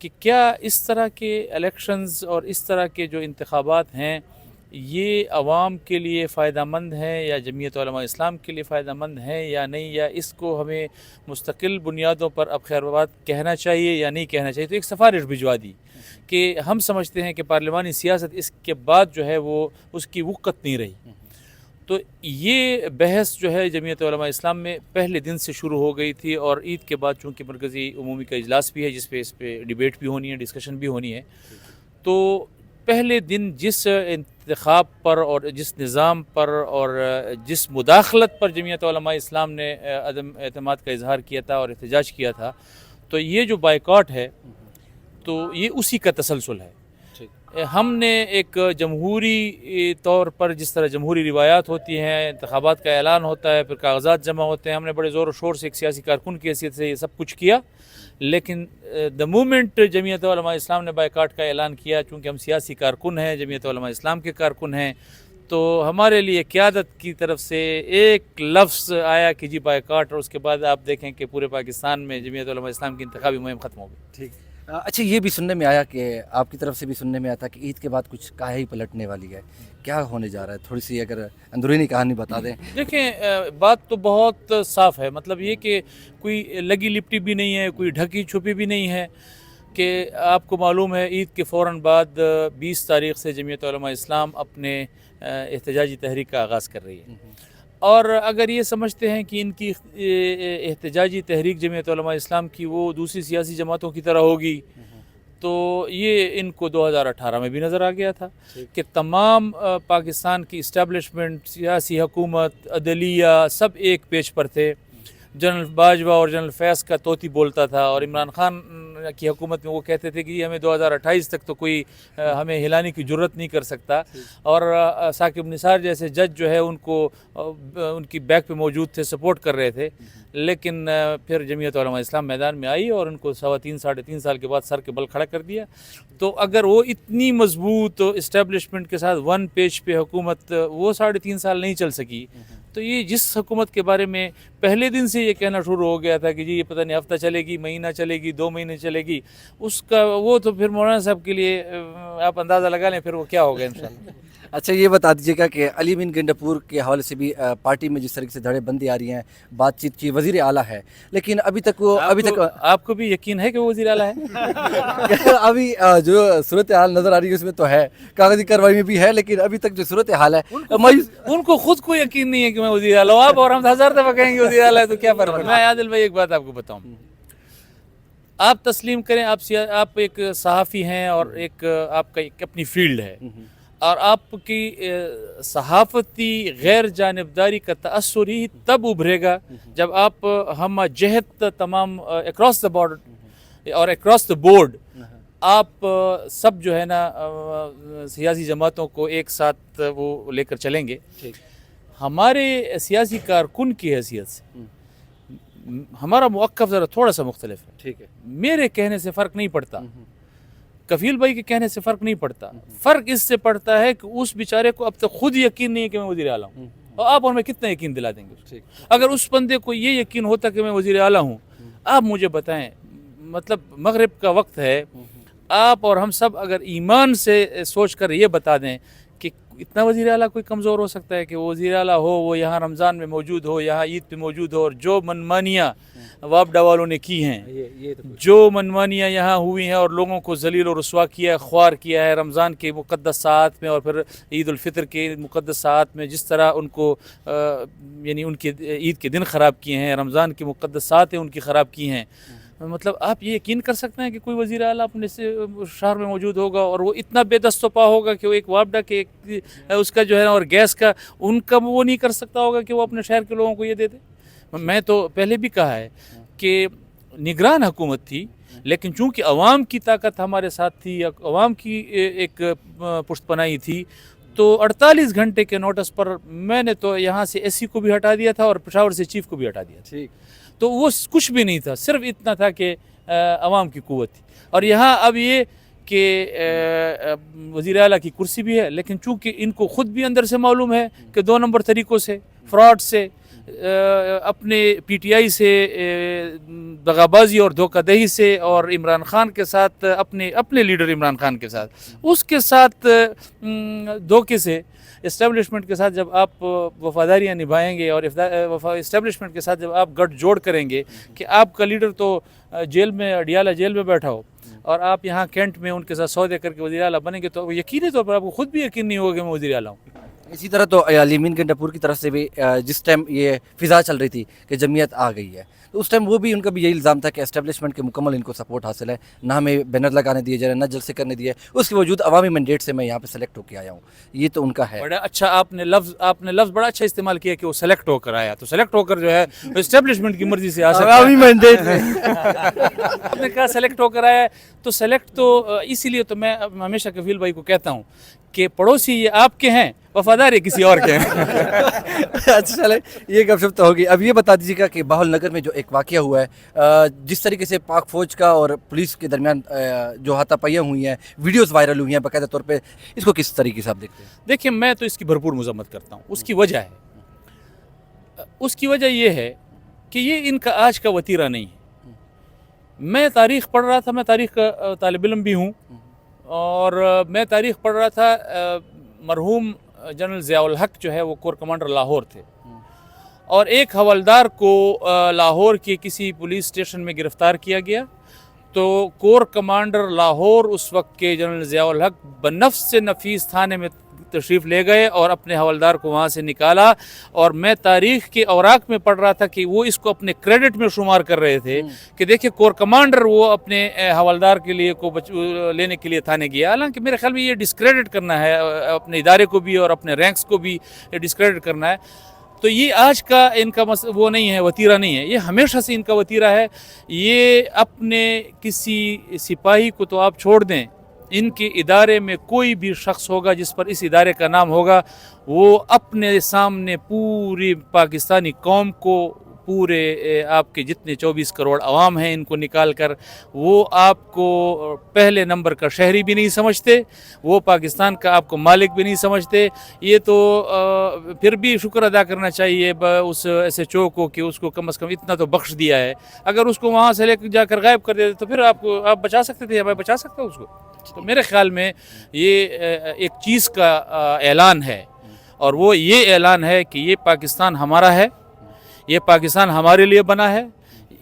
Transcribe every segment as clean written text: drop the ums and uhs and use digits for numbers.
کہ کیا اس طرح کے الیکشنز اور اس طرح کے جو انتخابات ہیں یہ عوام کے لیے فائدہ مند ہیں یا جمعیت علماء اسلام کے لیے فائدہ مند ہیں یا نہیں، یا اس کو ہمیں مستقل بنیادوں پر اب خیر بات کہنا چاہیے یا نہیں کہنا چاہیے. تو ایک سفارش بھجوا دی کہ ہم سمجھتے ہیں کہ پارلیمانی سیاست اس کے بعد جو ہے وہ اس کی وقت نہیں رہی. تو یہ بحث جو ہے جمعیت علماء اسلام میں پہلے دن سے شروع ہو گئی تھی، اور عید کے بعد چونکہ مرکزی عمومی کا اجلاس بھی ہے جس پہ اس پہ ڈیبیٹ بھی ہونی ہے، ڈسکشن بھی ہونی ہے. تو پہلے دن جس انتخاب پر اور جس نظام پر اور جس مداخلت پر جمعیت علماء اسلام نے عدم اعتماد کا اظہار کیا تھا اور احتجاج کیا تھا، تو یہ جو بائیکاٹ ہے تو یہ اسی کا تسلسل ہے. ہم نے ایک جمہوری طور پر جس طرح جمہوری روایات ہوتی ہیں، انتخابات کا اعلان ہوتا ہے، پھر کاغذات جمع ہوتے ہیں، ہم نے بڑے زور و شور سے ایک سیاسی کارکن کی حیثیت سے یہ سب کچھ کیا. لیکن دا مومنٹ جمعیت علماء اسلام نے بائیکاٹ کا اعلان کیا، چونکہ ہم سیاسی کارکن ہیں، جمعیت علماء اسلام کے کارکن ہیں، تو ہمارے لیے قیادت کی طرف سے ایک لفظ آیا کہ جی بائیکاٹ، اور اس کے بعد آپ دیکھیں کہ پورے پاکستان میں جمعیت علماء اسلام کی انتخابی مہم ختم ہو گئی. ٹھیک. اچھا، یہ بھی سننے میں آیا کہ آپ کی طرف سے بھی سننے میں آیا تھا کہ عید کے بعد کچھ کاہی پلٹنے والی ہے. کیا ہونے جا رہا ہے؟ تھوڑی سی اگر اندرونی کہانی بتا دیں. دیکھیں، بات تو بہت صاف ہے. مطلب یہ کہ کوئی لگی لپٹی بھی نہیں ہے، کوئی ڈھکی چھپی بھی نہیں ہے. کہ آپ کو معلوم ہے عید کے فوراً بعد 20 تاریخ سے جمعیت علماء اسلام اپنے احتجاجی تحریک کا آغاز کر رہی ہے. اور اگر یہ سمجھتے ہیں کہ ان کی احتجاجی تحریک جمعیت علماء اسلام کی وہ دوسری سیاسی جماعتوں کی طرح ہوگی، تو یہ ان کو 2018 میں بھی نظر آ گیا تھا کہ تمام پاکستان کی اسٹیبلشمنٹ، سیاسی حکومت، عدلیہ، سب ایک پیج پر تھے. جنرل باجوہ اور جنرل فیض کا طوطی بولتا تھا، اور عمران خان کی حکومت میں وہ کہتے تھے کہ ہمیں 2028 تک تو کوئی ہمیں ہلانے کی جرت نہیں کر سکتا. اور ثاقب نثار جیسے جج جو ہے ان کو ان کی بیک پہ موجود تھے، سپورٹ کر رہے تھے. لیکن پھر جمعیت علماء اسلام میدان میں آئی اور ان کو 3.5 سال کے بعد سر کے بل کھڑا کر دیا. تو اگر وہ اتنی مضبوط اسٹیبلشمنٹ کے ساتھ ون پیج پہ حکومت وہ 3.5 سال نہیں چل سکی، تو یہ جس حکومت کے بارے میں پہلے دن سے یہ کہنا شروع ہو گیا تھا کہ جی یہ پتہ نہیں ہفتہ چلے گی، مہینہ چلے گی، 2 مہینے چلے گی، اس کا وہ تو پھر مولانا صاحب کے لیے آپ اندازہ لگا لیں پھر وہ کیا ہوگا انشاءاللہ. اچھا، یہ بتا دیجیے گا کہ علی امین گنڈاپور کے حوالے سے بھی پارٹی میں جس طریقے سے دھڑے بندی آ رہی ہیں، بات چیت کی، وزیر اعلیٰ ہے، لیکن ابھی تک آپ کو بھی یقین ہے کہ وہ وزیر اعلیٰ ہے؟ ابھی جو صورتحال نظر آ رہی ہے اس میں تو ہے، کاغذی کارروائی میں بھی ہے، لیکن ابھی تک جو صورتحال ہے ان کو خود کو یقین نہیں ہے کہ میں وزیر اعلیٰ ہوں. آپ اور ہم 1000 دفعہ کہیں گے وزیر اعلیٰ ہے تو کیا فرق ہے. میں عادل بھائی ایک بات آپ کو بتاؤں، آپ تسلیم کریں آپ ایک صحافی ہیں اور ایک آپ کا ایک اپنی فیلڈ ہے، اور آپ کی صحافتی غیر جانبداری کا تأثر ہی تب ابھرے گا جب آپ ہم جہت تمام اکراس دا بارڈر اور اکراس دا بورڈ آپ سب جو ہے نا سیاسی جماعتوں کو ایک ساتھ وہ لے کر چلیں گے. ہمارے سیاسی کارکن کی حیثیت سے ہمارا موقف ذرا تھوڑا سا مختلف ہے. ٹھیک ہے، میرے کہنے سے فرق نہیں پڑتا، کفیل بھائی کے کہنے سے فرق نہیں پڑتا. فرق اس سے پڑتا ہے کہ اس بیچارے کو اب تک خود یقین نہیں ہے کہ میں وزیر اعلیٰ ہوں، اور آپ اور میں کتنا یقین دلا دیں گے. اگر اس بندے کو یہ یقین ہوتا کہ میں وزیر اعلیٰ ہوں، آپ مجھے بتائیں، مطلب مغرب کا وقت ہے، آپ اور ہم سب اگر ایمان سے سوچ کر یہ بتا دیں کہ اتنا وزیر اعلیٰ کوئی کمزور ہو سکتا ہے کہ وہ وزیر اعلیٰ ہو، وہ یہاں رمضان میں موجود ہو، یہاں عید پہ موجود ہو، اور جو منمانیاں وابڈا والوں نے کی ہیں، جو منمانیاں یہاں ہوئی ہیں اور لوگوں کو ذلیل و رسوا کیا ہے، خوار کیا ہے رمضان کے مقدس ساعات میں اور پھر عید الفطر کے مقدس ساعات میں، جس طرح ان کو یعنی ان کے عید کے دن خراب کیے ہیں، رمضان کے مقدس ساعتیں ان کی خراب کی ہیں. مطلب آپ یہ یقین کر سکتے ہیں کہ کوئی وزیر اعلیٰ اپنے سے شہر میں موجود ہوگا اور وہ اتنا بے دست و پا ہوگا کہ وہ ایک وابڈا کے اس کا جو ہے اور گیس کا ان کا وہ نہیں کر سکتا ہوگا کہ وہ اپنے شہر کے لوگوں کو یہ دے دے. میں تو پہلے بھی کہا ہے کہ نگران حکومت تھی، لیکن چونکہ عوام کی طاقت ہمارے ساتھ تھی یا عوام کی ایک پشت پناہی تھی، تو 48 گھنٹے کے نوٹس پر میں نے تو یہاں سے ایس سی کو بھی ہٹا دیا تھا اور پشاور سے چیف کو بھی ہٹا دیا تھا. تو وہ کچھ بھی نہیں تھا، صرف اتنا تھا کہ عوام کی قوت تھی. اور یہاں اب یہ کہ وزیر اعلیٰ کی کرسی بھی ہے، لیکن چونکہ ان کو خود بھی اندر سے معلوم ہے کہ 2 نمبر طریقوں سے، فراڈ سے، اپنے پی ٹی آئی سے دغابازی اور دھوکہ دہی سے اور عمران خان کے ساتھ اپنے لیڈر عمران خان کے ساتھ اس کے ساتھ دھوکے سے اسٹیبلشمنٹ کے ساتھ جب آپ وفاداریاں نبھائیں گے اور اسٹیبلشمنٹ کے ساتھ جب آپ گٹھ جوڑ کریں گے کہ آپ کا لیڈر تو جیل میں اڈیالہ جیل میں بیٹھا ہو اور آپ یہاں کینٹ میں ان کے ساتھ سودے کر کے وزیر اعلیٰ بنیں گے تو یقینی طور پر آپ کو خود بھی یقین نہیں ہوگا کہ میں وزیر اعلیٰ ہوں. اسی طرح تو علیمین گنڈاپور کی طرف سے بھی جس ٹائم یہ فضا چل رہی تھی کہ جمعیت آ گئی ہے تو اس ٹائم وہ بھی ان کا بھی یہی الزام تھا کہ اسٹیبلشمنٹ کے مکمل ان کو سپورٹ حاصل ہے, نہ ہمیں بینر لگانے دیے جا رہے ہیں, نہ جلسے کرنے دیے, اس کے باوجود عوامی مینڈیٹ سے میں یہاں پہ سلیکٹ ہو کے آیا ہوں. یہ تو ان کا ہے. بڑا اچھا آپ نے لفظ بڑا اچھا استعمال کیا کہ وہ سلیکٹ ہو کر آیا, تو سلیکٹ ہو کر جو ہے اسٹیبلشمنٹ کی مرضی سے آ سکتا ہے. عوامی مینڈیٹ آپ نے کہا سلیکٹ ہو کر آیا ہے تو سلیکٹ تو اسی لیے تو میں ہمیشہ کفیل بھائی کو کہتا ہوں کہ پڑوسی یہ آپ کے ہیں, وفادار یہ کسی اور کے ہیں. اچھا چلے یہ گپ شپ تو ہوگی. اب یہ بتا دیجیے گا کہ باہول نگر میں جو ایک واقعہ ہوا ہے, جس طریقے سے پاک فوج کا اور پولیس کے درمیان جو ہاتھا پائیاں ہوئی ہیں, ویڈیوز وائرل ہوئی ہیں باقاعدہ طور پہ, اس کو کس طریقے سے آپ دیکھتے ہیں؟ دیکھیں میں تو اس کی بھرپور مذمت کرتا ہوں. اس کی وجہ یہ ہے کہ یہ ان کا آج کا وتیرہ نہیں ہے. میں تاریخ پڑھ رہا تھا, میں تاریخ کا طالب علم بھی ہوں, اور میں تاریخ پڑھ رہا تھا. مرحوم جنرل ضیاء الحق جو ہے وہ کور کمانڈر لاہور تھے, اور ایک حوالدار کو لاہور کے کسی پولیس اسٹیشن میں گرفتار کیا گیا. تو کور کمانڈر لاہور اس وقت کے جنرل ضیاء الحق بنفس سے نفیس تھانے میں تشریف لے گئے اور اپنے حوالدار کو وہاں سے نکالا. اور میں تاریخ کے اوراق میں پڑھ رہا تھا کہ وہ اس کو اپنے کریڈٹ میں شمار کر رہے تھے کہ دیکھیں کور کمانڈر وہ اپنے حوالدار کے لیے کو لینے کے لیے تھانے گیا. حالانکہ میرے خیال میں یہ ڈسکریڈٹ کرنا ہے اپنے ادارے کو بھی اور اپنے رینکس کو بھی ڈسکریڈٹ کرنا ہے. تو یہ آج کا ان کا وہ نہیں ہے, وتیرہ نہیں ہے, یہ ہمیشہ سے ان کا وتیرہ ہے. یہ اپنے کسی سپاہی کو تو آپ چھوڑ دیں, ان کے ادارے میں کوئی بھی شخص ہوگا جس پر اس ادارے کا نام ہوگا, وہ اپنے سامنے پوری پاکستانی قوم کو, پورے آپ کے جتنے 24 کروڑ عوام ہیں ان کو نکال کر وہ آپ کو پہلے نمبر کا شہری بھی نہیں سمجھتے, وہ پاکستان کا آپ کو مالک بھی نہیں سمجھتے. یہ تو پھر بھی شکر ادا کرنا چاہیے اس ایس ایچ او کو کہ اس کو کم از کم اتنا تو بخش دیا ہے. اگر اس کو وہاں سے لے جا کر غائب کر دیتے تو پھر آپ بچا سکتے تھے, یا میں بچا سکتا ہوں اس کو. تو میرے خیال میں یہ ایک چیز کا اعلان ہے, اور وہ یہ اعلان ہے کہ یہ پاکستان ہمارا ہے, یہ پاکستان ہمارے لیے بنا ہے.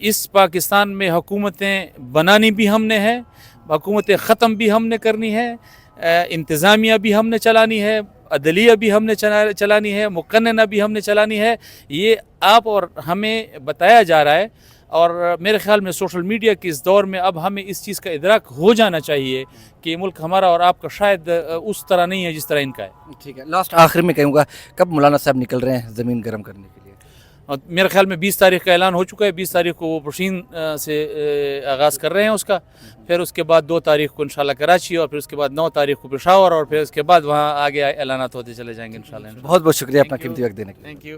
اس پاکستان میں حکومتیں بنانی بھی ہم نے ہیں, حکومتیں ختم بھی ہم نے کرنی ہے, انتظامیہ بھی ہم نے چلانی ہے, عدلیہ بھی ہم نے چلانی ہے, مقننہ بھی ہم نے چلانی ہے. یہ آپ اور ہمیں بتایا جا رہا ہے, اور میرے خیال میں سوشل میڈیا کے اس دور میں اب ہمیں اس چیز کا ادراک ہو جانا چاہیے کہ ملک ہمارا اور آپ کا شاید اس طرح نہیں ہے جس طرح ان کا ہے. ٹھیک ہے, لاسٹ آخر میں کہوں گا, کب مولانا صاحب نکل رہے ہیں زمین گرم کرنے کے لیے؟ میرے خیال میں 20 تاریخ کا اعلان ہو چکا ہے. 20 تاریخ کو وہ پشین سے آغاز کر رہے ہیں اس کا, پھر اس کے بعد 2 تاریخ کو انشاءاللہ کراچی, اور پھر اس کے بعد 9 تاریخ کو پشاور, اور پھر اس کے بعد وہاں آگے اعلانات ہوتے چلے جائیں گے انشاءاللہ. بہت بہت شکریہ اپنا قیمتی وقت دینے کے لیے. Thank you.